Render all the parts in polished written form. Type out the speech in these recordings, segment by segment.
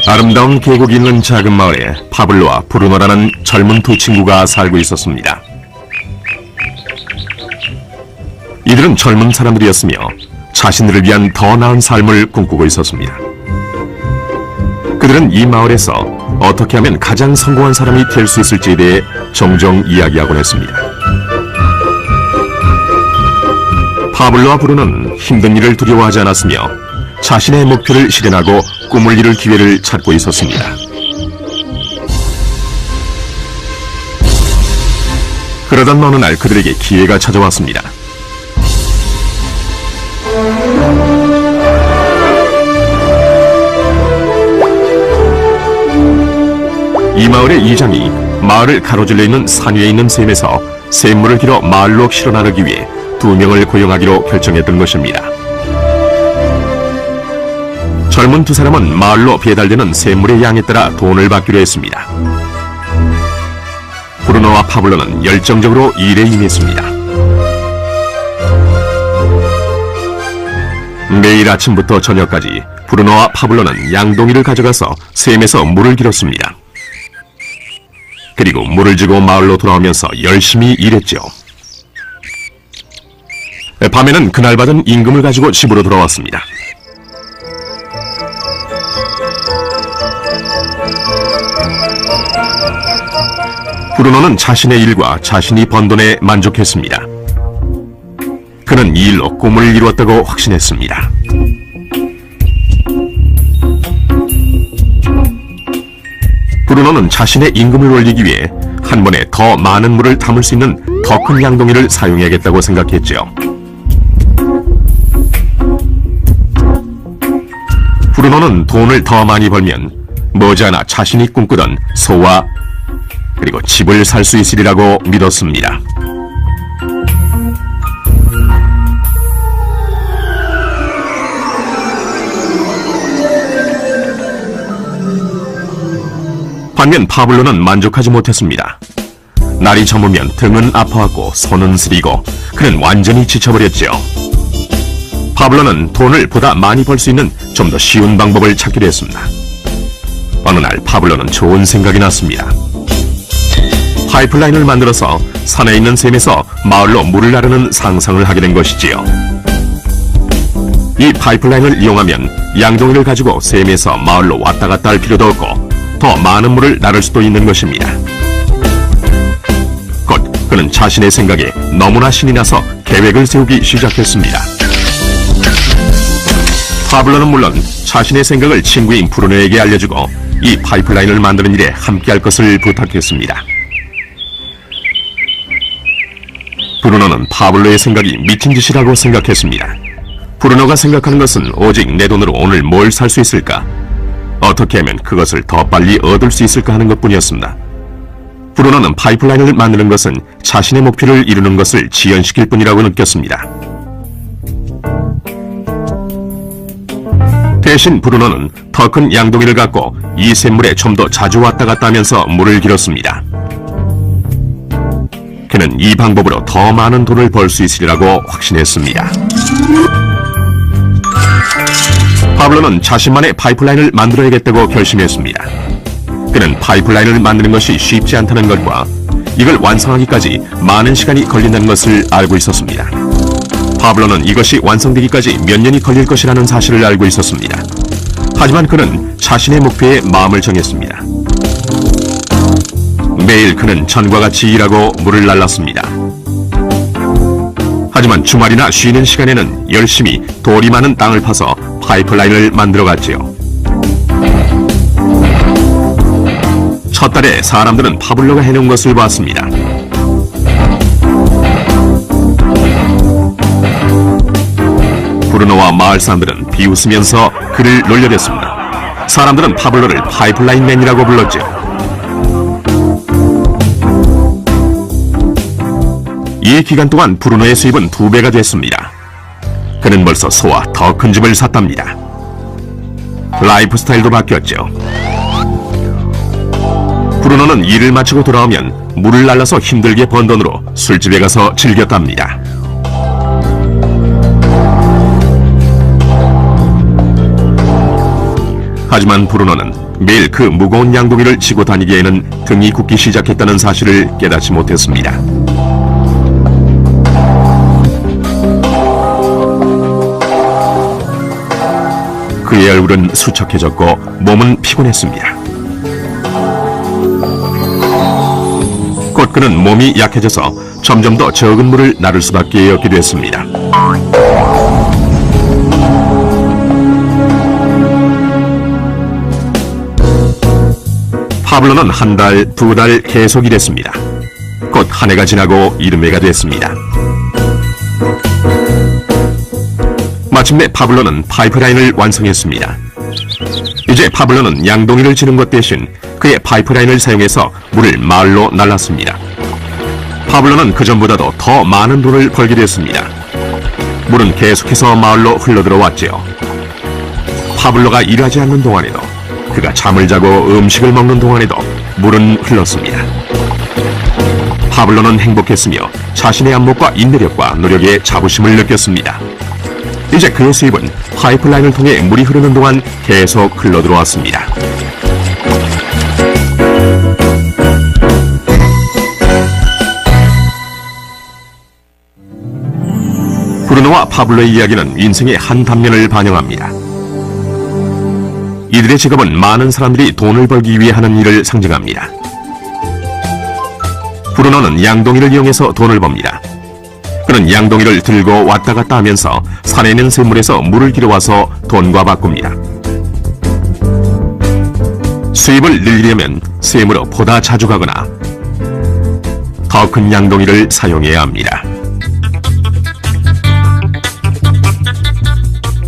아름다운 계곡이 있는 작은 마을에 파블로와 브루노라는 젊은 두 친구가 살고 있었습니다. 이들은 젊은 사람들이었으며 자신들을 위한 더 나은 삶을 꿈꾸고 있었습니다. 그들은 이 마을에서 어떻게 하면 가장 성공한 사람이 될 수 있을지에 대해 종종 이야기하곤 했습니다. 파블로와 브루노는 힘든 일을 두려워하지 않았으며 자신의 목표를 실현하고 꿈을 이룰 기회를 찾고 있었습니다. 그러던 어느 날 그들에게 기회가 찾아왔습니다. 이 마을의 이장이 마을을 가로질러 있는 산 위에 있는 샘에서 샘물을 길어 마을로 실어 나르기 위해 2명을 고용하기로 결정했던 것입니다. 젊은 두 사람은 마을로 배달되는 샘물의 양에 따라 돈을 받기로 했습니다. 브루노와 파블로는 열정적으로 일에 임했습니다. 매일 아침부터 저녁까지 브루노와 파블로는 양동이를 가져가서 샘에서 물을 길었습니다. 그리고 물을 지고 마을로 돌아오면서 열심히 일했죠. 밤에는 그날 받은 임금을 가지고 집으로 돌아왔습니다. 브루노는 자신의 일과 자신이 번 돈에 만족했습니다. 그는 이 일로 꿈을 이루었다고 확신했습니다. 브루노는 자신의 임금을 올리기 위해 한 번에 더 많은 물을 담을 수 있는 더 큰 양동이를 사용해야겠다고 생각했죠. 브루노는 돈을 더 많이 벌면 머지않아 자신이 꿈꾸던 소와 그리고 집을 살 수 있으리라고 믿었습니다. 반면 파블로는 만족하지 못했습니다. 날이 저무면 등은 아파왔고 손은 쓰리고 그는 완전히 지쳐버렸죠. 파블로는 돈을 보다 많이 벌 수 있는 좀 더 쉬운 방법을 찾기로 했습니다. 어느 날 파블로는 좋은 생각이 났습니다. 파이프라인을 만들어서 산에 있는 샘에서 마을로 물을 나르는 상상을 하게 된 것이지요. 이 파이프라인을 이용하면 양동이를 가지고 샘에서 마을로 왔다 갔다 할 필요도 없고 더 많은 물을 나를 수도 있는 것입니다. 곧 그는 자신의 생각에 너무나 신이 나서 계획을 세우기 시작했습니다. 파블로는 물론 자신의 생각을 친구인 브루노에게 알려주고 이 파이프라인을 만드는 일에 함께할 것을 부탁했습니다. 브루노는 파블로의 생각이 미친 짓이라고 생각했습니다. 브루노가 생각하는 것은 오직 내 돈으로 오늘 뭘 살 수 있을까? 어떻게 하면 그것을 더 빨리 얻을 수 있을까 하는 것뿐이었습니다. 브루노는 파이프라인을 만드는 것은 자신의 목표를 이루는 것을 지연시킬 뿐이라고 느꼈습니다. 대신 브루노는 더 큰 양동이를 갖고 이 샘물에 좀 더 자주 왔다 갔다 하면서 물을 길었습니다. 그는 이 방법으로 더 많은 돈을 벌 수 있으리라고 확신했습니다. 파블로는 자신만의 파이프라인을 만들어야겠다고 결심했습니다. 그는 파이프라인을 만드는 것이 쉽지 않다는 것과 이걸 완성하기까지 많은 시간이 걸린다는 것을 알고 있었습니다. 파블로는 이것이 완성되기까지 몇 년이 걸릴 것이라는 사실을 알고 있었습니다. 하지만 그는 자신의 목표에 마음을 정했습니다. 매일 그는 전과 같이 일하고 물을 날랐습니다. 하지만 주말이나 쉬는 시간에는 열심히 돌이 많은 땅을 파서 파이프라인을 만들어갔지요. 첫 달에 사람들은 파블로가 해놓은 것을 봤습니다. 브루노와 마을 사람들은 비웃으면서 그를 놀려댔습니다. 사람들은 파블로를 파이프라인맨이라고 불렀죠. 이 기간 동안 브루노의 수입은 2배가 됐습니다. 그는 벌써 소와 더 큰 집을 샀답니다. 라이프 스타일도 바뀌었죠. 브루노는 일을 마치고 돌아오면 물을 날라서 힘들게 번 돈으로 술집에 가서 즐겼답니다. 하지만 브루노는 매일 그 무거운 양동이를 지고 다니기에는 등이 굽기 시작했다는 사실을 깨닫지 못했습니다. 그의 얼굴은 수척해졌고 몸은 피곤했습니다. 곧 그는 몸이 약해져서 점점 더 적은 물을 나를 수밖에 없게 됐습니다. 파블로는 한 달, 두 달 계속 일했습니다. 곧 한 해가 지나고 이듬해가 됐습니다. 마침내 파블로는 파이프라인을 완성했습니다. 이제 파블로는 양동이를 지는 것 대신 그의 파이프라인을 사용해서 물을 마을로 날랐습니다. 파블로는 그전보다도 더 많은 돈을 벌게 됐습니다. 물은 계속해서 마을로 흘러들어왔지요. 파블로가 일하지 않는 동안에도, 그가 잠을 자고 음식을 먹는 동안에도 물은 흘렀습니다. 파블로는 행복했으며 자신의 안목과 인내력과 노력에 자부심을 느꼈습니다. 이제 그의 수입은 파이프라인을 통해 물이 흐르는 동안 계속 흘러들어왔습니다. 브루노와 파블로의 이야기는 인생의 한 단면을 반영합니다. 이들의 직업은 많은 사람들이 돈을 벌기 위해 하는 일을 상징합니다. 브루노는 양동이를 이용해서 돈을 법니다. 그는 양동이를 들고 왔다 갔다 하면서 산에 있는 샘물에서 물을 길어와서 돈과 바꿉니다. 수입을 늘리려면 샘으로 보다 자주 가거나 더 큰 양동이를 사용해야 합니다.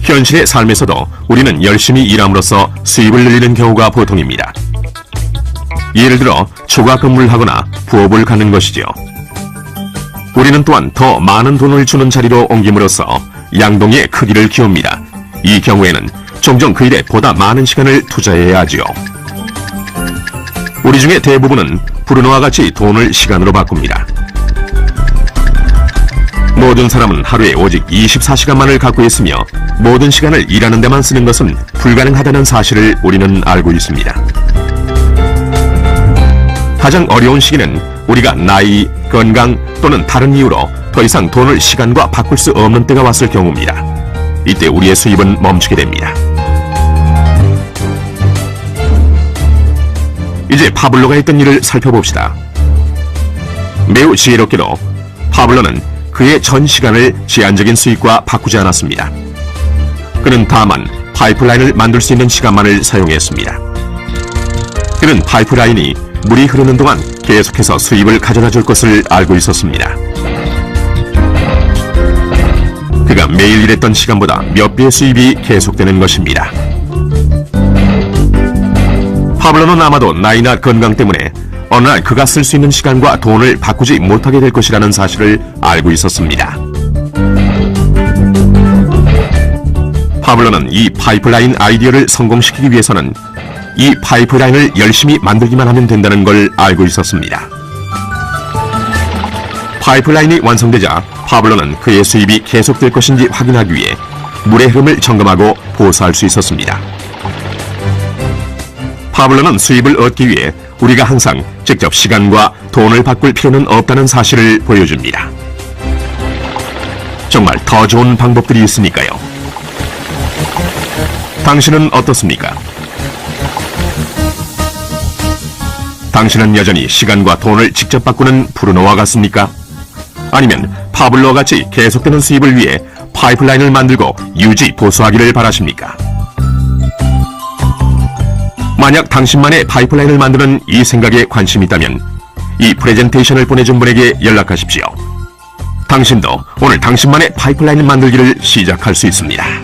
현실의 삶에서도 우리는 열심히 일함으로써 수입을 늘리는 경우가 보통입니다. 예를 들어 초과 근무를 하거나 부업을 갖는 것이죠. 우리는 또한 더 많은 돈을 주는 자리로 옮김으로써 양동이의 크기를 키웁니다. 이 경우에는 종종 그 일에 보다 많은 시간을 투자해야 하지요. 우리 중에 대부분은 브루노와 같이 돈을 시간으로 바꿉니다. 모든 사람은 하루에 오직 24시간만을 갖고 있으며 모든 시간을 일하는 데만 쓰는 것은 불가능하다는 사실을 우리는 알고 있습니다. 가장 어려운 시기는 우리가 나이, 건강 또는 다른 이유로 더 이상 돈을 시간과 바꿀 수 없는 때가 왔을 경우입니다. 이때 우리의 수입은 멈추게 됩니다. 이제 파블로가 했던 일을 살펴봅시다. 매우 지혜롭게도 파블로는 그의 전 시간을 제한적인 수익과 바꾸지 않았습니다. 그는 다만 파이프라인을 만들 수 있는 시간만을 사용했습니다. 그는 파이프라인이 물이 흐르는 동안 계속해서 수입을 가져다 줄 것을 알고 있었습니다. 그가 매일 일했던 시간보다 몇 배의 수입이 계속되는 것입니다. 파블로는 아마도 나이나 건강 때문에 어느 날 그가 쓸 수 있는 시간과 돈을 바꾸지 못하게 될 것이라는 사실을 알고 있었습니다. 파블로는 이 파이프라인 아이디어를 성공시키기 위해서는 이 파이프라인을 열심히 만들기만 하면 된다는 걸 알고 있었습니다. 파이프라인이 완성되자 파블로는 그의 수입이 계속될 것인지 확인하기 위해 물의 흐름을 점검하고 보수할 수 있었습니다. 파블로는 수입을 얻기 위해 우리가 항상 직접 시간과 돈을 바꿀 필요는 없다는 사실을 보여줍니다. 정말 더 좋은 방법들이 있으니까요. 당신은 어떻습니까? 당신은 여전히 시간과 돈을 직접 바꾸는 브루노와 같습니까? 아니면 파블로와 같이 계속되는 수입을 위해 파이프라인을 만들고 유지 보수하기를 바라십니까? 만약 당신만의 파이프라인을 만드는 이 생각에 관심이 있다면 이 프레젠테이션을 보내준 분에게 연락하십시오. 당신도 오늘 당신만의 파이프라인을 만들기를 시작할 수 있습니다.